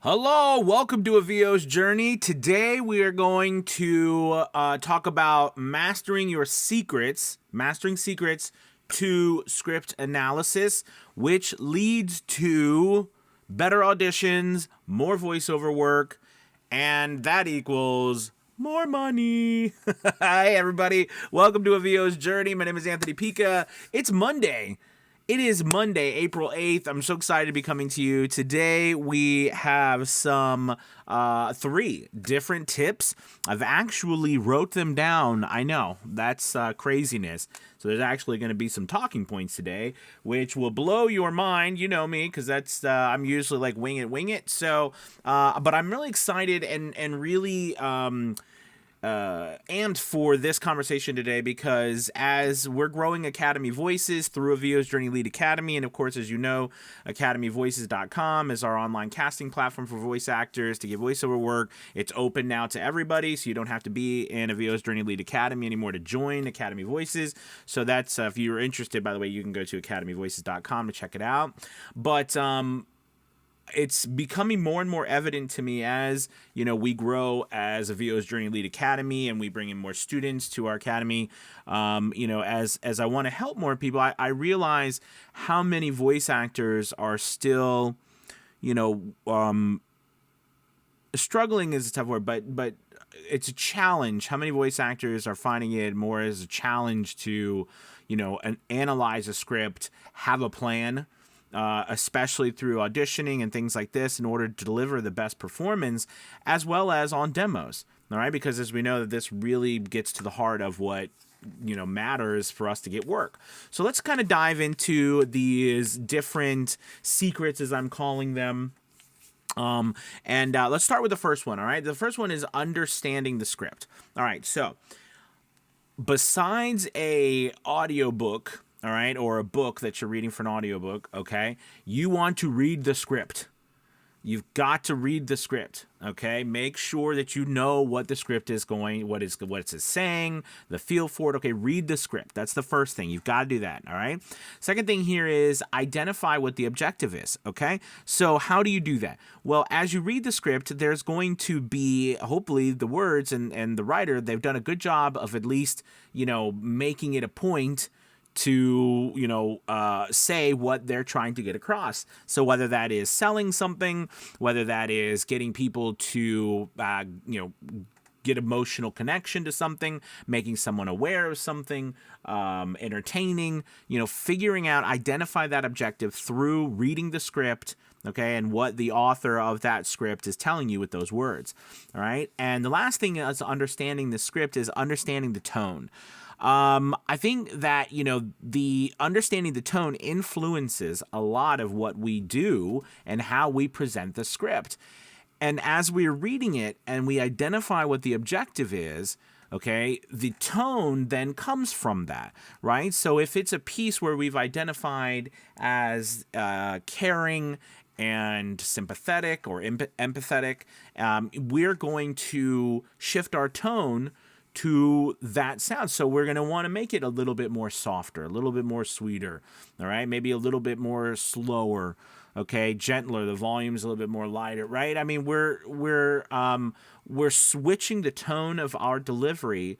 Hello, welcome to A VO's Journey. Today we are going to talk about mastering secrets to script analysis, which leads to better auditions, more voiceover work, and that equals more money. Hi, everybody. Welcome to A VO's Journey. My name is Anthony Pica. It's Monday. It is Monday, April 8th. I'm so excited to be coming to you. Today we have some three different tips. I've actually wrote them down. I know, that's craziness. So there's actually going to be some talking points today, which will blow your mind. You know me, because that's I'm usually like wing it. So, but I'm really excited and really amped for this conversation today because as we're growing Academy Voices through A VO's Journey Lead Academy, and of course, as you know, academyvoices.com is our online casting platform for voice actors to get voiceover work. It's open now to everybody, so you don't have to be in A VO's Journey Lead Academy anymore to join Academy Voices. So that's, if you're interested, by the way, you can go to academyvoices.com to check it out. But it's becoming more and more evident to me as, you know, we grow as A VO's Journey Lead Academy and we bring in more students to our academy. As I want to help more people, I realize how many voice actors are still, struggling is a tough word, but it's a challenge. How many voice actors are finding it more as a challenge to, analyze a script, have a plan, especially through auditioning and things like this in order to deliver the best performance, as well as on demos. All right, because as we know, that this really gets to the heart of what matters for us to get work. So let's kind of dive into these different secrets, as I'm calling them. Let's start with the first one. All right, the first one is understanding the script. All right, so besides a audiobook, all right, or a book that you're reading for an audiobook, okay, you want to read the script. You've got to read the script, okay? Make sure that you know what the script is what it's saying, the feel for it. Okay, read the script. That's the first thing. You've got to do that, all right? Second thing here is identify what the objective is, okay? So how do you do that? Well, as you read the script, there's going to be, hopefully, the words and the writer, they've done a good job of at least, making it a point to say what they're trying to get across. So whether that is selling something, whether that is getting people to get emotional connection to something, making someone aware of something, entertaining, figuring out, identify that objective through reading the script, okay, and what the author of that script is telling you with those words. All right, and the last thing is understanding the script is understanding the tone. I think that, the understanding the tone influences a lot of what we do and how we present the script. And as we're reading it and we identify what the objective is, okay, the tone then comes from that, right? So if it's a piece where we've identified as caring and sympathetic or empathetic, we're going to shift our tone to that sound. So we're going to want to make it a little bit more softer, a little bit more sweeter, all right? Maybe a little bit more slower, okay? Gentler, the volume's a little bit more lighter, right? I mean, we're switching the tone of our delivery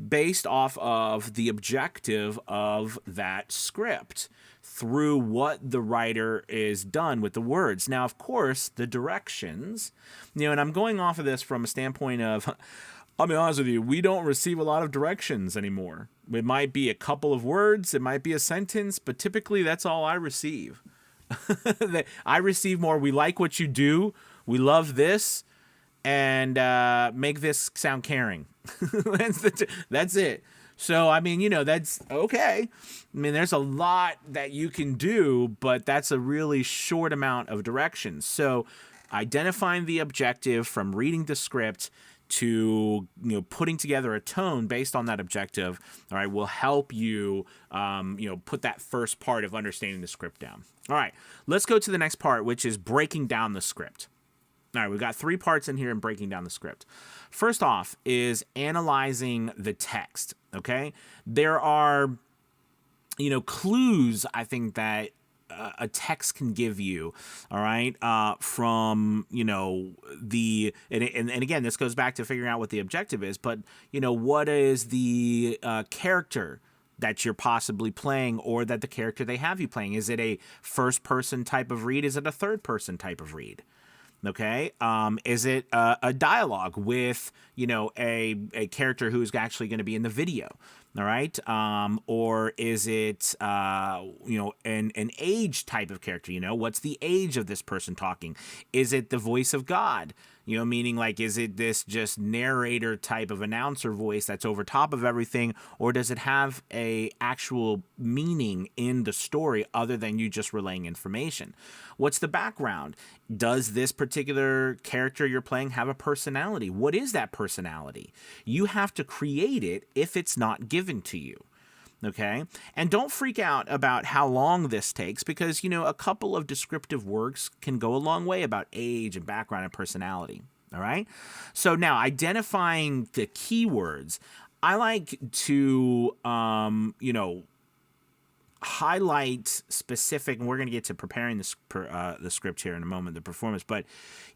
based off of the objective of that script through what the writer is done with the words. Now, of course, the directions, and I'm going off of this from a standpoint of, I'll be honest with you, we don't receive a lot of directions anymore. It might be a couple of words, it might be a sentence, but typically that's all I receive. I receive more, we like what you do, we love this, and make this sound caring. That's it. So, I mean, that's okay. I mean, there's a lot that you can do, but that's a really short amount of directions. So, identifying the objective from reading the script to putting together a tone based on that objective, all right, will help you put that first part of understanding the script down. All right, let's go to the next part, which is breaking down the script. All right, we've got three parts in here in breaking down the script. First off is analyzing the text, okay? There are clues, I think, that a text can give you, all right, from, and again, this goes back to figuring out what the objective is, but, what is the character that you're possibly playing, or that the character they have you playing? Is it a first person type of read? Is it a third person type of read? Okay. Is it a dialogue with, a character who is actually going to be in the video? All right. Or is it, an age type of character? What's the age of this person talking? Is it the voice of God? Meaning, like, is it this just narrator type of announcer voice that's over top of everything, or does it have a actual meaning in the story other than you just relaying information? What's the background? Does this particular character you're playing have a personality? What is that personality? You have to create it if it's not given to you. Okay. And don't freak out about how long this takes, because, a couple of descriptive words can go a long way about age and background and personality. All right. So now, identifying the keywords, I like to, highlight specific, and we're going to get to preparing the script here in a moment, the performance, but,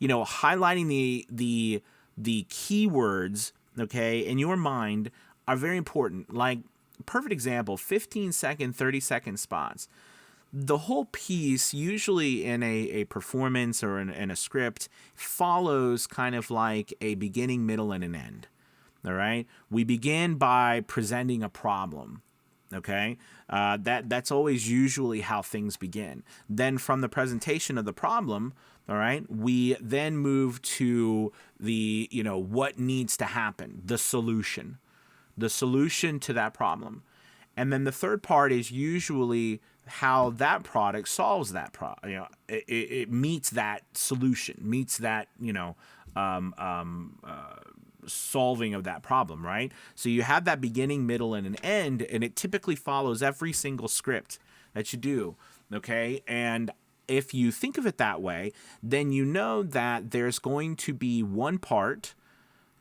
highlighting the keywords, okay, in your mind are very important. Like, perfect example, 15-second, 30-second spots. The whole piece, usually in a performance or in a script, follows kind of like a beginning, middle, and an end. All right? We begin by presenting a problem. Okay? That's always usually how things begin. Then from the presentation of the problem, all right, we then move to the, what needs to happen, the solution to that problem. And then the third part is usually how that product solves that problem. It meets that solution, meets that, solving of that problem, right? So you have that beginning, middle, and an end, and it typically follows every single script that you do, okay? And if you think of it that way, then you know that there's going to be one part,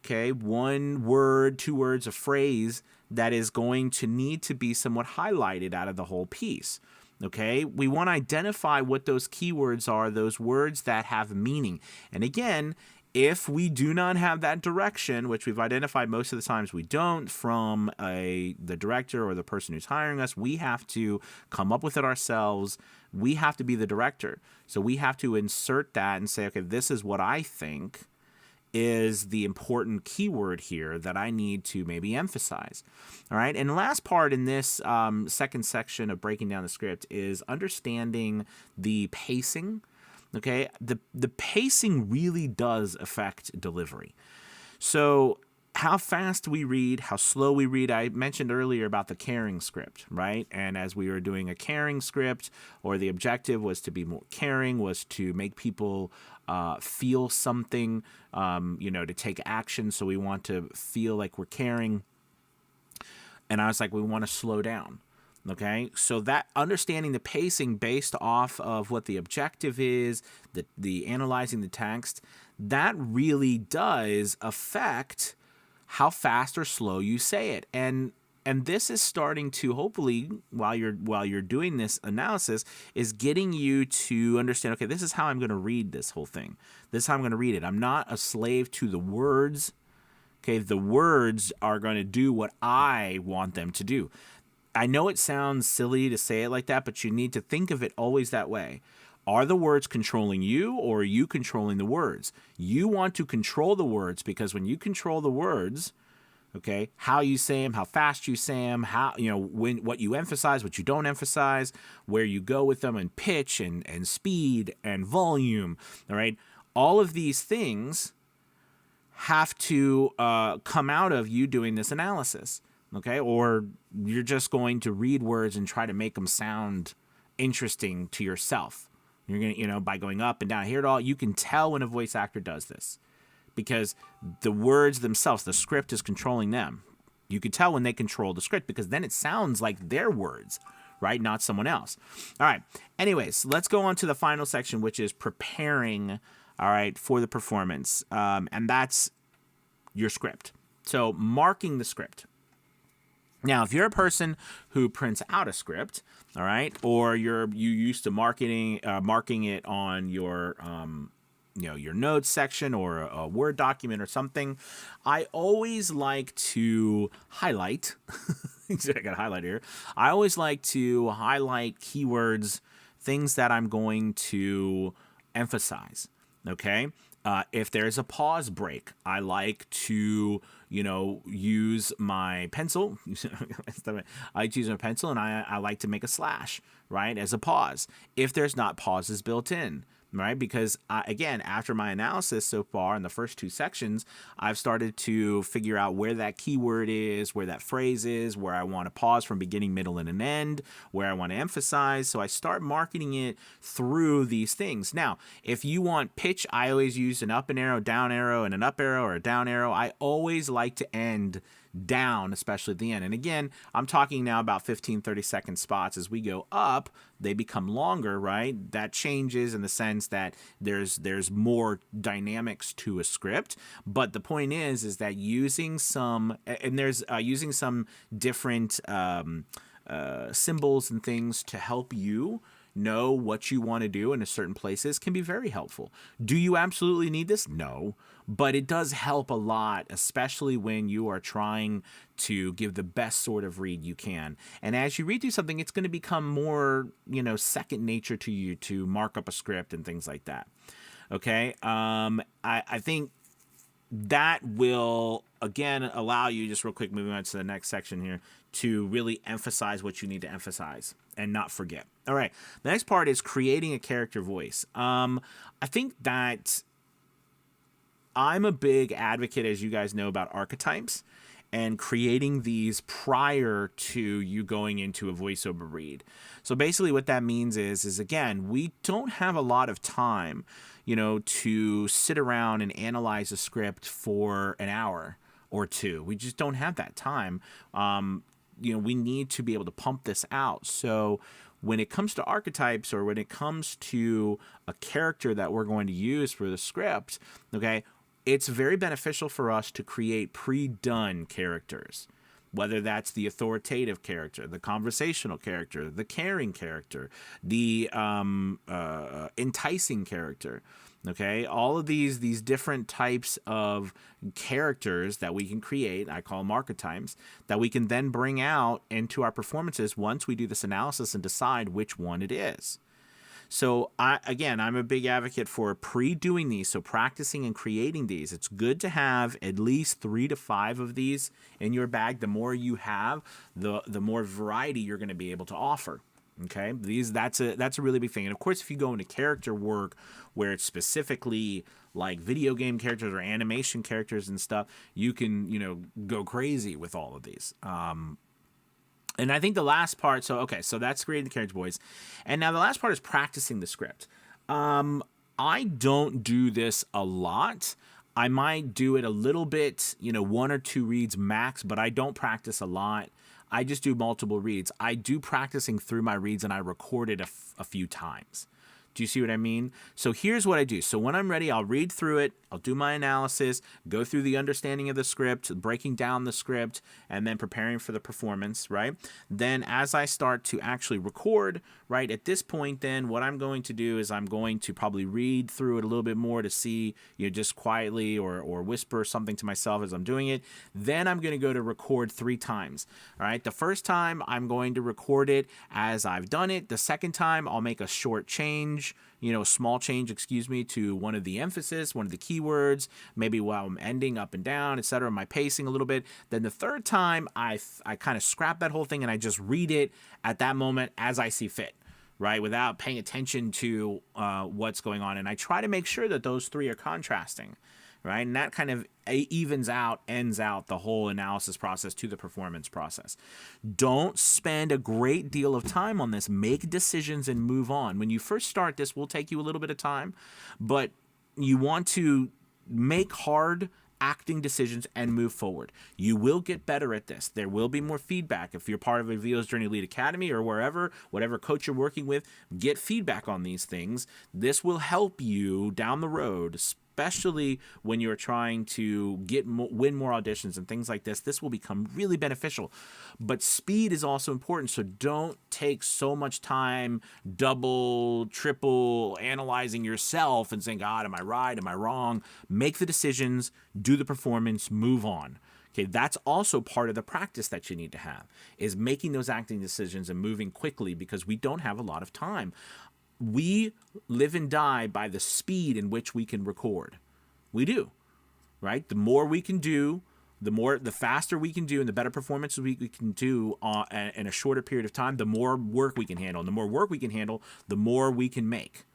okay, one word, two words, a phrase that is going to need to be somewhat highlighted out of the whole piece. Okay, we want to identify what those keywords are, those words that have meaning. And again, if we do not have that direction, which we've identified most of the times we don't, from the director or the person who's hiring us, we have to come up with it ourselves. We have to be the director. So we have to insert that and say, okay, this is what I think is the important keyword here that I need to maybe emphasize. All right. And the last part in this second section of breaking down the script is understanding the pacing. Okay. The pacing really does affect delivery. So how fast we read, how slow we read. I mentioned earlier about the caring script, right? And as we were doing a caring script, or the objective was to be more caring, was to make people feel something, to take action. So we want to feel like we're caring. And I was like, we want to slow down. Okay, so that understanding the pacing based off of what the objective is, the analyzing the text, that really does affect how fast or slow you say it. And this is starting to, hopefully, while you're doing this analysis, is getting you to understand, okay, this is how I'm going to read this whole thing. This is how I'm going to read it. I'm not a slave to the words. Okay, the words are going to do what I want them to do. I know it sounds silly to say it like that, but you need to think of it always that way. Are the words controlling you, or are you controlling the words? You want to control the words, because when you control the words, okay, how you say them, how fast you say them, how, what you emphasize, what you don't emphasize, where you go with them, and pitch and speed and volume, all right? All of these things have to come out of you doing this analysis. Okay, or you're just going to read words and try to make them sound interesting to yourself. You're going to, by going up and down, hear it all. You can tell when a voice actor does this, because the words themselves, the script is controlling them. You can tell when they control the script, because then it sounds like their words, right? Not someone else. All right. Anyways, let's go on to the final section, which is preparing, all right, for the performance. And that's your script. So marking the script. Now, if you're a person who prints out a script, all right, or you used to marking it on your your notes section or a Word document or something, I always like to highlight. I got a highlight here. I always like to highlight keywords, things that I'm going to emphasize. Okay. If there's a pause break, I like to, use my pencil. I like to use my pencil, and I like to make a slash, right, as a pause. If there's not pauses built in, right, because again, after my analysis so far in the first two sections, I've started to figure out where that keyword is, where that phrase is, where I want to pause from beginning, middle, and an end, where I want to emphasize. So I start marketing it through these things. Now, if you want pitch, I always use an up and arrow, down arrow, and an up arrow or a down arrow. I always like to end down, especially at the end. And again, I'm talking now about 15-30 second spots. As we go up, they become longer, right? That changes in the sense that there's more dynamics to a script. But the point is that using some, and there's using some different symbols and things to help you know what you want to do in a certain places can be very helpful. Do you absolutely need this? No, but it does help a lot, especially when you are trying to give the best sort of read you can. And as you read through something, it's going to become more, second nature to you to mark up a script and things like that. Okay. I think that will, again, allow you, just real quick, moving on to the next section here, to really emphasize what you need to emphasize and not forget. All right. The next part is creating a character voice. I think that I'm a big advocate, as you guys know, about archetypes and creating these prior to you going into a voiceover read. So basically what that means is again, we don't have a lot of time, to sit around and analyze a script for an hour or two. We just don't have that time. We need to be able to pump this out. So when it comes to archetypes, or when it comes to a character that we're going to use for the script, okay, it's very beneficial for us to create pre-done characters, whether that's the authoritative character, the conversational character, the caring character, the enticing character. Okay, all of these different types of characters that we can create, I call them archetypes, that we can then bring out into our performances once we do this analysis and decide which one it is. So I'm a big advocate for pre-doing these, so practicing and creating these. It's good to have at least 3 to 5 of these in your bag. The more you have, the more variety you're going to be able to offer. Okay, that's a really big thing. And of course, if you go into character work where it's specifically like video game characters or animation characters and stuff, you can go crazy with all of these. And I think the last part, so that's creating the character voice. And now the last part is practicing the script. I don't do this a lot. I might do it a little bit, 1 or 2 reads max, but I don't practice a lot. I just do multiple reads. I do practicing through my reads, and I record it a few times. Do you see what I mean? So here's what I do. So when I'm ready, I'll read through it. I'll do my analysis, go through the understanding of the script, breaking down the script, and then preparing for the performance, right? Then as I start to actually record, right, at this point, then what I'm going to do is I'm going to probably read through it a little bit more to see, just quietly or whisper something to myself as I'm doing it. Then I'm going to go to record 3 times, all right? The first time I'm going to record it as I've done it. The second time I'll make a short change, a small change, to one of the emphasis, one of the keywords, maybe while I'm ending up and down, etc., my pacing a little bit. Then the third time, I kind of scrap that whole thing and I just read it at that moment as I see fit, right, without paying attention to what's going on. And I try to make sure that those 3 are contrasting, right? And that kind of ends out the whole analysis process to the performance process. Don't spend a great deal of time on this. Make decisions and move on. When you first start, this will take you a little bit of time, but you want to make hard acting decisions and move forward. You will get better at this. There will be more feedback. If you're part of a VO's Journey Elite Academy or whatever coach you're working with, get feedback on these things. This will help you down the road, especially when you're trying to win more auditions and things like this. This will become really beneficial. But speed is also important, so don't take so much time double, triple analyzing yourself and saying, God, am I right? Am I wrong? Make the decisions, do the performance, move on. Okay, that's also part of the practice that you need to have, is making those acting decisions and moving quickly, because we don't have a lot of time. We live and die by the speed in which we can record. We do, right? The more we can do, the faster we can do, and the better performances we can do in a shorter period of time, the more work we can handle. And the more work we can handle, the more we can make.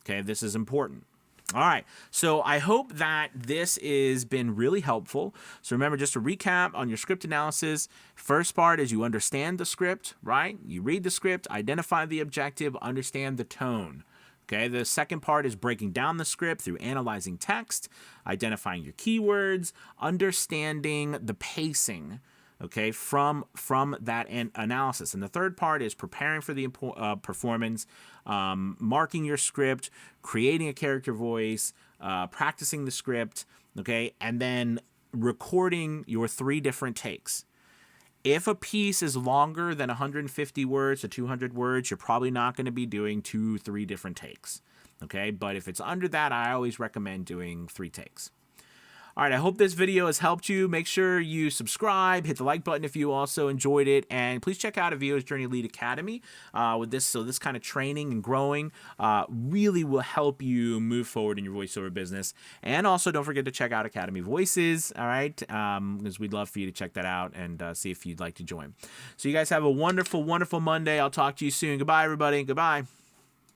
Okay, this is important. All right, so I hope that this has been really helpful. So remember, just to recap on your script analysis, first part is you understand the script, right? You read the script, identify the objective, understand the tone. Okay, the second part is breaking down the script through analyzing text, identifying your keywords, understanding the pacing, okay, from that analysis. And the third part is preparing for the performance, marking your script, creating a character voice, practicing the script, okay, and then recording your 3 different takes. If a piece is longer than 150 words to 200 words, you're probably not going to be doing 2-3 different takes, okay? But if it's under that, I always recommend doing 3 takes. All right, I hope this video has helped you. Make sure you subscribe, hit the like button if you also enjoyed it, and please check out Avio's Journey Elite Academy with this. So this kind of training and growing really will help you move forward in your voiceover business. And also, don't forget to check out Academy Voices, all right, because we'd love for you to check that out and see if you'd like to join. So you guys have a wonderful, wonderful Monday. I'll talk to you soon. Goodbye, everybody. Goodbye.